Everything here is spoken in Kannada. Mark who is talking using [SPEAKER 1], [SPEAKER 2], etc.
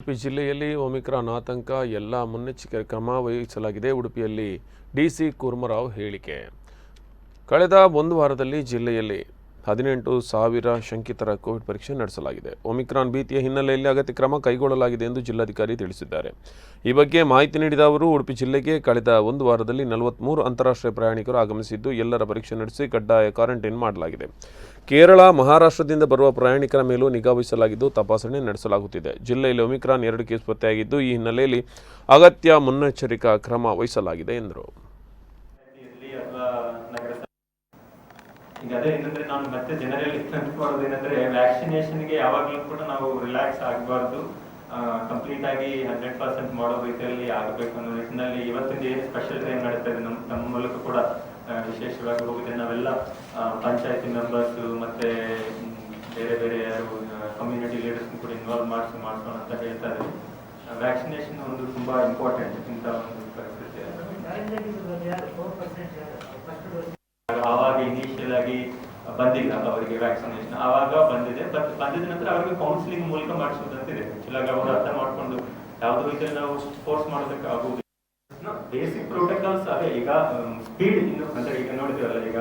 [SPEAKER 1] ಉಡುಪಿ ಜಿಲ್ಲೆಯಲ್ಲಿ ಒಮಿಕ್ರಾನ್ ಆತಂಕ, ಎಲ್ಲ ಮುನ್ನೆಚ್ಚರಿಕೆ ಕ್ರಮ ವಹಿಸಲಾಗಿದೆ. ಉಡುಪಿಯಲ್ಲಿ ಡಿಸಿ ಕೂರ್ಮರಾವ್ ಹೇಳಿಕೆ. ಕಳೆದ ಒಂದು ವಾರದಲ್ಲಿ ಜಿಲ್ಲೆಯಲ್ಲಿ 18,000 ಶಂಕಿತರ ಕೋವಿಡ್ ಪರೀಕ್ಷೆ ನಡೆಸಲಾಗಿದೆ. ಒಮಿಕ್ರಾನ್ ಭೀತಿಯ ಹಿನ್ನೆಲೆಯಲ್ಲಿ ಅಗತ್ಯ ಕ್ರಮ ಕೈಗೊಳ್ಳಲಾಗಿದೆ ಎಂದು ಜಿಲ್ಲಾಧಿಕಾರಿ ತಿಳಿಸಿದ್ದಾರೆ. ಈ ಬಗ್ಗೆ ಮಾಹಿತಿ ನೀಡಿದ ಅವರು, ಉಡುಪಿ ಜಿಲ್ಲೆಗೆ ಕಳೆದ ಒಂದು ವಾರದಲ್ಲಿ 43 ಅಂತಾರಾಷ್ಟ್ರೀಯ ಪ್ರಯಾಣಿಕರು ಆಗಮಿಸಿದ್ದು, ಎಲ್ಲರ ಪರೀಕ್ಷೆ ನಡೆಸಿ ಕಡ್ಡಾಯ ಕ್ವಾರಂಟೈನ್ ಮಾಡಲಾಗಿದೆ. ಕೇರಳ, ಮಹಾರಾಷ್ಟ್ರದಿಂದ ಬರುವ ಪ್ರಯಾಣಿಕರ ಮೇಲೂ ನಿಗಾ ವಹಿಸಲಾಗಿದ್ದು, ತಪಾಸಣೆ ನಡೆಸಲಾಗುತ್ತಿದೆ. ಜಿಲ್ಲೆಯಲ್ಲಿ ಒಮಿಕ್ರಾನ್ 2 ಕೇಸ್ ಪತ್ತೆಯಾಗಿದ್ದು, ಈ ಹಿನ್ನೆಲೆಯಲ್ಲಿ ಅಗತ್ಯ ಮುನ್ನೆಚ್ಚರಿಕಾ ಕ್ರಮ ವಹಿಸಲಾಗಿದೆ ಎಂದರು.
[SPEAKER 2] ಈಗ ಅದೇ ಏನಂದ್ರೆ ನಾನು ಮತ್ತೆ ಜನರಲ್ಲಿ ಮಾಡೋದು ಏನಂದ್ರೆ ವ್ಯಾಕ್ಸಿನೇಷನ್ಗೆ ಯಾವಾಗಲೂ ಕೂಡ ನಾವು ರಿಲ್ಯಾಕ್ಸ್ ಆಗಬಾರ್ದು, ಕಂಪ್ಲೀಟ್ ಆಗಿ 100% ಮಾಡೋ ರೀತಿಯಲ್ಲಿ ಆಗಬೇಕು ಅನ್ನೋ ನಿಟ್ಟಿನಲ್ಲಿ ಇವತ್ತಿಂದ ಏನು ಸ್ಪೆಷಲ್ ಟ್ರೈನ್ ನಡೀತಾ ಇದೆ ನಮ್ಮ ಮೂಲಕ ಕೂಡ ವಿಶೇಷವಾಗಿ ಹೋಗಿದೆ. ನಾವೆಲ್ಲ ಪಂಚಾಯತಿ ಮೆಂಬರ್ಸ್ ಮತ್ತೆ ಬೇರೆ ಬೇರೆ ಯಾರು ಕಮ್ಯುನಿಟಿ ಲೀಡರ್ಸ್ ಕೂಡ ಇನ್ವಾಲ್ವ್ ಮಾಡಿಸೋಣ ಅಂತ ಹೇಳ್ತಾ ಇದ್ದೀವಿ. ವ್ಯಾಕ್ಸಿನೇಷನ್ ಒಂದು ತುಂಬಾ ಇಂಪಾರ್ಟೆಂಟ್ ಇಂಥ ಒಂದು ಪರಿಸ್ಥಿತಿ. ಆವಾಗ ಇನಿಷಿಯಲ್ ಆಗಿ ಬಂದಿಲ್ಲ ಅವರಿಗೆ ವ್ಯಾಕ್ಸಿನೇಷನ್, ಆವಾಗ ಬಂದಿದೆ. ಬಂದಿದ ನಂತರ ಅವರಿಗೆ ಕೌನ್ಸಿಲಿಂಗ್ ಮೂಲಕ ಮಾಡಿಸೋದಂತಿದೆ. ಆಕ್ಚುಲಾಗಿ ಅವರು ಅರ್ಥ ಮಾಡ್ಕೊಂಡು ಯಾವುದೋ ರೀತಿಯಲ್ಲಿ ನಾವು ಫೋರ್ಸ್ ಮಾಡೋದಕ್ಕೆ ಆಗುವುದಿಲ್ಲ. ಬೇಸಿಕ್ ಪ್ರೋಟೋಕಾಲ್ಸ್ ಅದೇ. ಈಗ ಸ್ಪೀಡ್ ಇನ್ನು ಅಂದ್ರೆ ಈಗ ನೋಡಿದ್ವಲ್ಲ, ಈಗ